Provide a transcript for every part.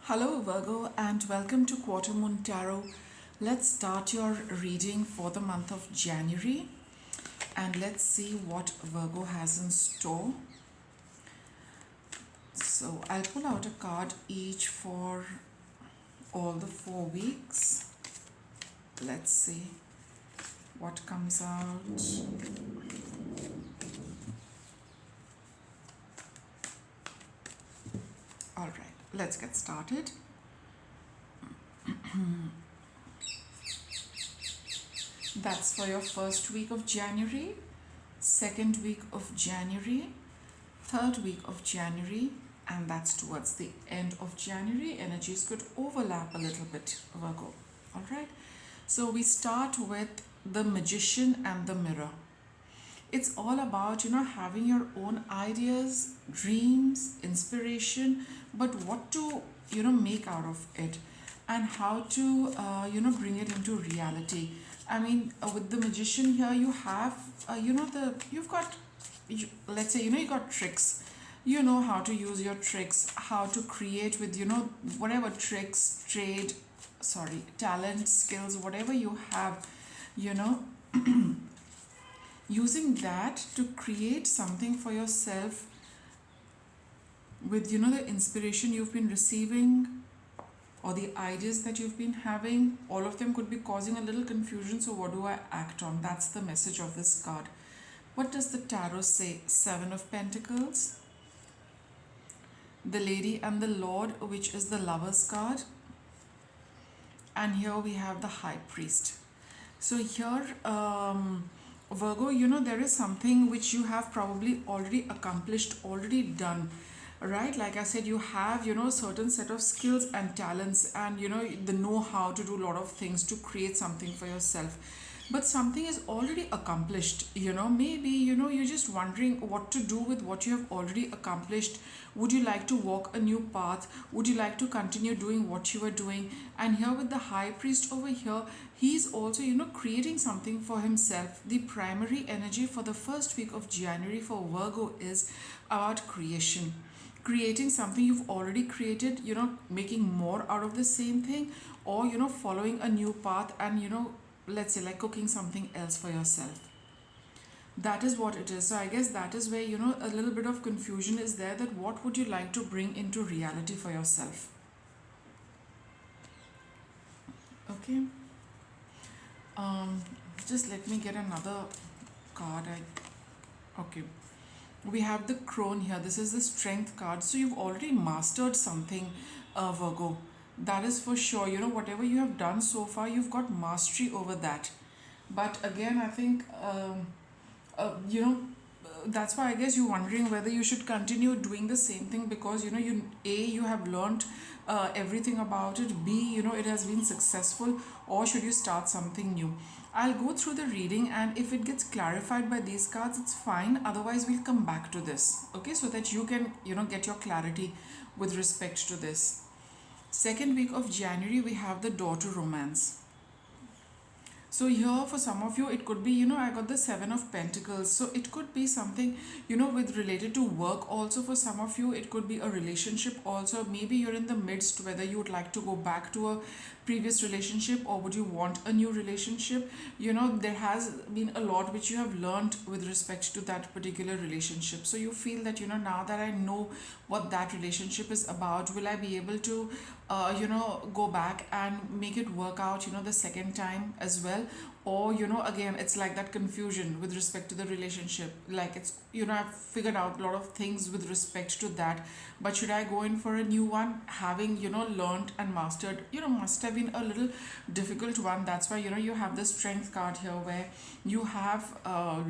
Hello, Virgo, and welcome to Quarter Moon Tarot. Let's start your reading for the month of January and let's see what Virgo has in store. So, I'll pull out a card each for all the 4 weeks. Let's see what comes out. All right, let's get started. That's for your first week of January, second week of January, third week of January, and that's towards the end of January. Energies could overlap a little bit, Virgo. All right. So we start with the Magician and the Mirror. It's all about, having your own ideas, dreams, inspiration, but what to, make out of it and how to, bring it into reality. I mean, with the Magician here, you have, let's say, you got tricks. You know how to use your tricks, how to create with, whatever tricks, talent, skills, whatever you have, you know, using that to create something for yourself with, the inspiration you've been receiving or the ideas that you've been having. All of them could be causing a little confusion. So, what do I act on? That's the message of this card. What does the tarot say? Seven of Pentacles, the Lady and the Lord, which is the Lover's card, and here we have the High Priest. So here, Virgo, there is something which you have probably already accomplished, already done, right? Like I said, you have, certain set of skills and talents and, the know-how to do a lot of things to create something for yourself. But something is already accomplished, maybe, you're just wondering what to do with what you have already accomplished. Would you like to walk a new path? Would you like to continue doing what you were doing? And here with the High Priest over here, he's also, creating something for himself. The primary energy for the first week of January for Virgo is about creating something you've already created, making more out of the same thing, or following a new path and let's say like cooking something else for yourself. That is what it is. So I guess that is where a little bit of confusion is there, that what would you like to bring into reality for yourself. Okay. Just let me get another card. Okay, we have the Crone here. This is the Strength card. So you've already mastered something, Virgo. That is for sure. Whatever you have done so far, you've got mastery over that. But again, I think, that's why I guess you're wondering whether you should continue doing the same thing, because you have learned everything about it. B, it has been successful, or should you start something new? I'll go through the reading, and if it gets clarified by these cards, it's fine. Otherwise, we'll come back to this, okay, so that you can get your clarity with respect to this. Second week of January, we have the Door to Romance. So here for some of you, it could be, I got the Seven of Pentacles. So it could be something, with related to work also. For some of you, it could be a relationship also. Maybe you're in the midst whether you would like to go back to a previous relationship or would you want a new relationship. There has been a lot which you have learned with respect to that particular relationship. So you feel that, now that I know what that relationship is about, will I be able to go back and make it work out, the second time as well? Or, again, it's like that confusion with respect to the relationship. Like it's, I've figured out a lot of things with respect to that. But should I go in for a new one? Having, learned and mastered, must have been a little difficult one. That's why, you have the Strength card here where you have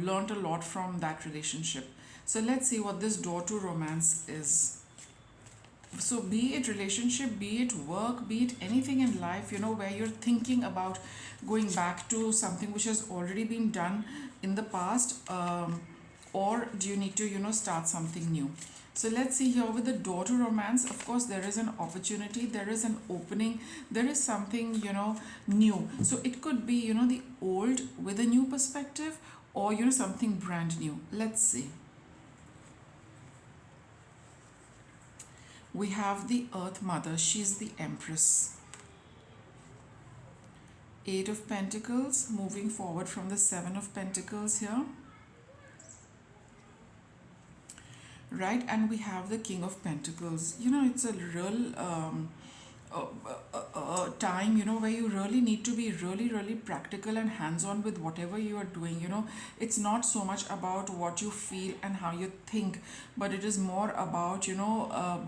learned a lot from that relationship. So let's see what this Door to Romance is. So be it relationship, be it work, be it anything in life, where you're thinking about going back to something which has already been done in the past, or do you need to, start something new? So let's see here with the Door to Romance. Of course, there is an opportunity, there is an opening, there is something, new. So it could be, the old with a new perspective, or, something brand new. Let's see. We have the Earth Mother, she's the Empress. Eight of Pentacles, moving forward from the Seven of Pentacles here. Right, and we have the King of Pentacles. It's a real time, where you really need to be really, really practical and hands on with whatever you are doing. It's not so much about what you feel and how you think, but it is more about,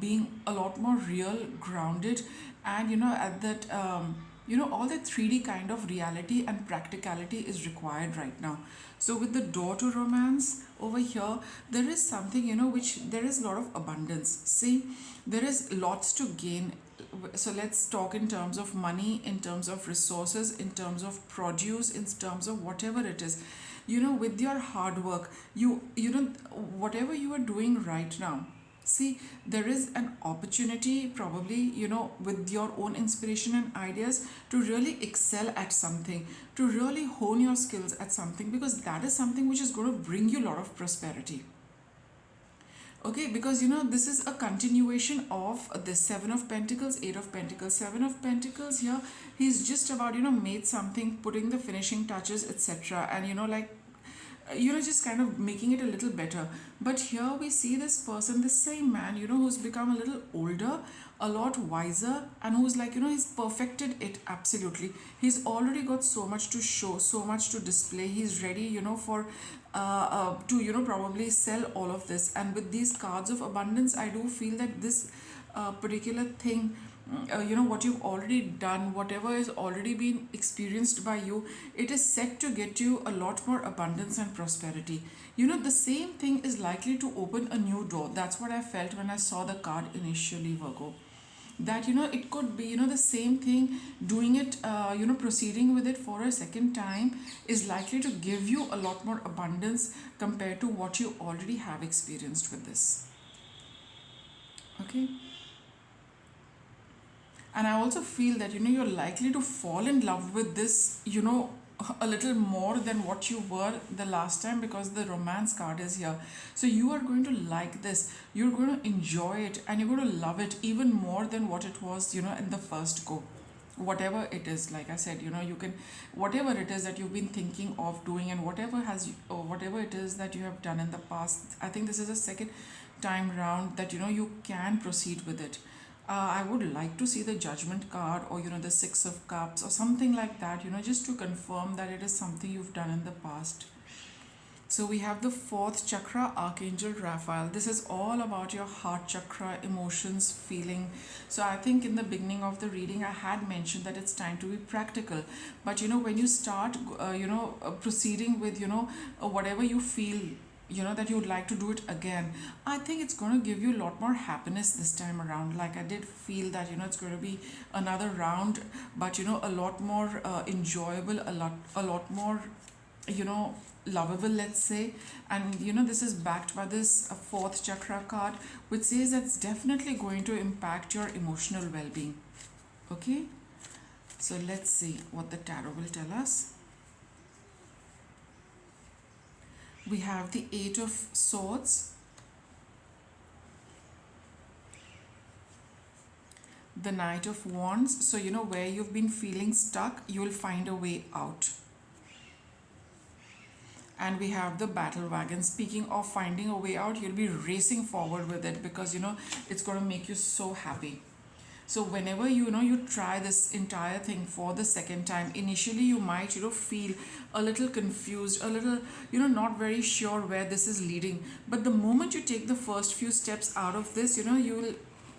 being a lot more real, grounded, and, at that. All that 3D kind of reality and practicality is required right now. So with the door to romance over here, there is something, which there is a lot of abundance. See, there is lots to gain. So let's talk in terms of money, in terms of resources, in terms of produce, in terms of whatever it is. With your hard work, whatever you are doing right now, see, there is an opportunity probably, with your own inspiration and ideas to really excel at something, to really hone your skills at something, because that is something which is going to bring you a lot of prosperity. Okay, because this is a continuation of the Seven of Pentacles, Eight of Pentacles, Seven of Pentacles here. He's just about, made something, putting the finishing touches, etc. And, like, just kind of making it a little better. But here we see this person, the same man, who's become a little older, a lot wiser, and who's like, he's perfected it absolutely. He's already got so much to show, so much to display. He's ready, for to, probably sell all of this. And with these cards of abundance, I do feel that this particular thing, what you've already done, whatever has already been experienced by you, it is set to get you a lot more abundance and prosperity. The same thing is likely to open a new door. That's what I felt when I saw the card initially, Virgo. That it could be, the same thing, doing it, proceeding with it for a second time is likely to give you a lot more abundance compared to what you already have experienced with this. Okay. And I also feel that you're likely to fall in love with this, a little more than what you were the last time, because the romance card is here. So you are going to like this, you're going to enjoy it, and you're going to love it even more than what it was, in the first go. Whatever it is, like I said, you can, whatever it is that you've been thinking of doing, and whatever it is that you have done in the past, I think this is a second time round that you can proceed with it. I would like to see the Judgment card, or the Six of Cups or something like that, just to confirm that it is something you've done in the past. So we have the fourth chakra, Archangel Raphael. This is all about your heart chakra, emotions, feeling. So I think in the beginning of the reading, I had mentioned that it's time to be practical. But when you start, proceeding with, whatever you feel, that you would like to do it again, I think it's going to give you a lot more happiness this time around. Like I did feel that it's going to be another round, but a lot more enjoyable, a lot more lovable, let's say. And this is backed by this fourth chakra card, which says that's definitely going to impact your emotional well-being. Okay, so let's see what the tarot will tell us. We have the Eight of Swords, the Knight of Wands. So where you've been feeling stuck, you will find a way out. And we have the Battle Wagon. Speaking of finding a way out, you'll be racing forward with it, because it's going to make you so happy. So whenever you try this entire thing for the second time, initially you might feel a little confused, a little not very sure where this is leading. But the moment you take the first few steps out of this, you will,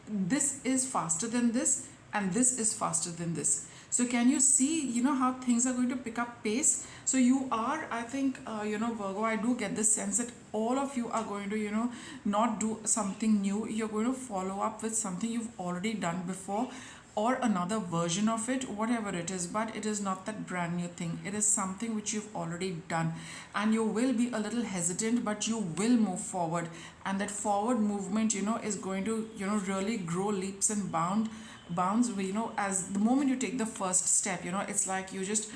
this is faster than this, and this is faster than this. So can you see how things are going to pick up pace? So you are, I think, Virgo, I do get the sense that all of you are going to not do something new. You're going to follow up with something you've already done before, or another version of it, whatever it is. But it is not that brand new thing. It is something which you've already done, and you will be a little hesitant, but you will move forward. And that forward movement is going to really grow leaps and bounds. As the moment you take the first step, it's like you just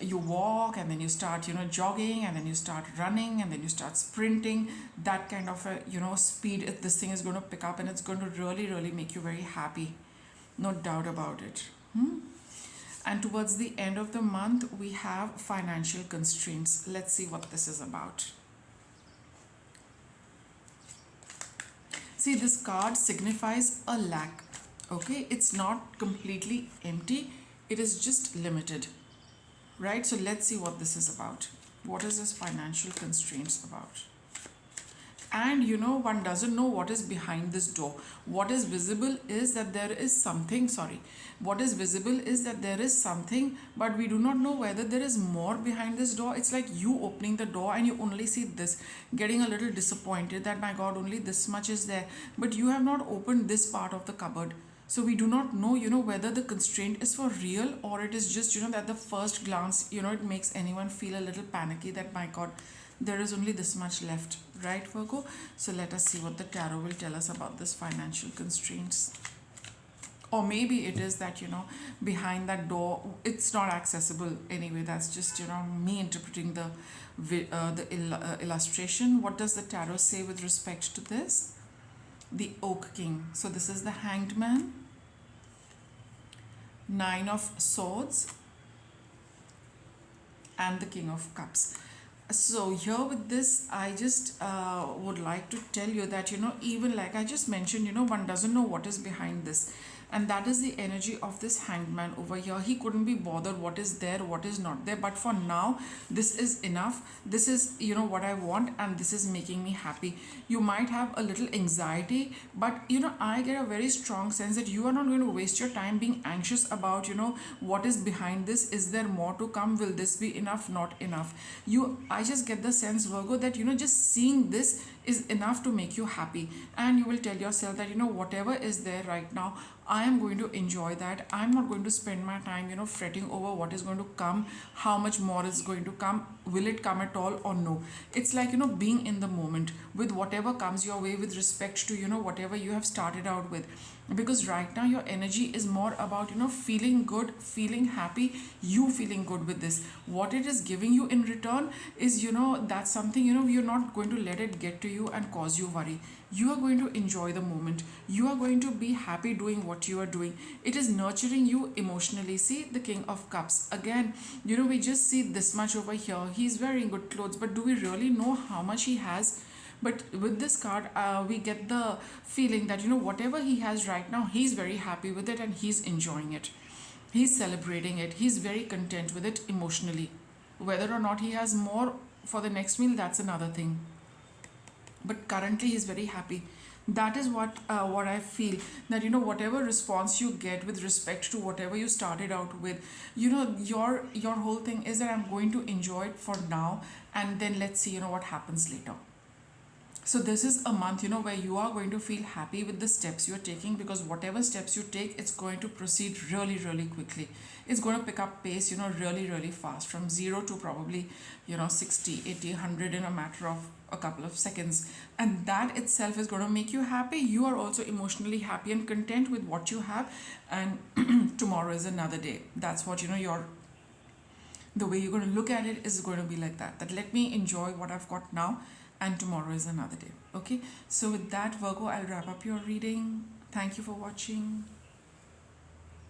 you walk and then you start jogging and then you start running and then you start sprinting. That kind of a speed, this thing is going to pick up and it's going to really really make you very happy, no doubt about it. And towards the end of the month we have financial constraints. Let's see what this is about. See, this card signifies a lack. Okay, it's not completely empty, it is just limited, right? So let's see what this is about. What is this financial constraints about? And one doesn't know what is behind this door. What is visible is that there is something, what is visible is that there is something, but we do not know whether there is more behind this door. It's like you opening the door and you only see this, getting a little disappointed that my god, only this much is there, but you have not opened this part of the cupboard. So we do not know whether the constraint is for real, or it is just that the first glance it makes anyone feel a little panicky that my god, there is only this much left, right, Virgo? So let us see what the tarot will tell us about this financial constraints. Or maybe it is that behind that door it's not accessible anyway. That's just me interpreting the illustration. What does the tarot say with respect to this? The Oak King. So this is the Hanged Man, Nine of Swords, and the King of Cups. So here with this, I just would like to tell you that even like I just mentioned, one doesn't know what is behind this, and that is the energy of this Hanged Man over here. He couldn't be bothered what is there, what is not there, but for now this is enough. This is what I want, and this is making me happy. You might have a little anxiety, but I get a very strong sense that you are not going to waste your time being anxious about what is behind this. Is there more to come? Will this be enough? Not enough? I just get the sense, Virgo, that just seeing this is enough to make you happy, and you will tell yourself that whatever is there right now, I am going to enjoy that. I'm not going to spend my time fretting over what is going to come, how much more is going to come, will it come at all or no. It's like being in the moment with whatever comes your way with respect to whatever you have started out with, because right now your energy is more about feeling good, feeling happy, you feeling good with this. What it is giving you in return is that's something you're not going to let it get to you and cause you worry. You are going to enjoy the moment, you are going to be happy doing what you are doing. It is nurturing you emotionally. See, the King of Cups again, we just see this much over here. He's wearing good clothes, but do we really know how much he has? But with this card, we get the feeling that whatever he has right now, he's very happy with it and he's enjoying it, he's celebrating it, he's very content with it emotionally. Whether or not he has more for the next meal, that's another thing, but currently he's very happy. That is what I feel, that whatever response you get with respect to whatever you started out with, your whole thing is that I'm going to enjoy it for now, and then let's see what happens later. So this is a month where you are going to feel happy with the steps you're taking, because whatever steps you take, it's going to proceed really really quickly. It's going to pick up pace really really fast, from 0 to probably 60, 80, 100 in a matter of a couple of seconds, and that itself is going to make you happy. You are also emotionally happy and content with what you have, and tomorrow is another day. That's what your the way you're going to look at it is going to be like that let me enjoy what I've got now, and tomorrow is another day. Okay, so with that, Virgo, I'll wrap up your reading. Thank you for watching.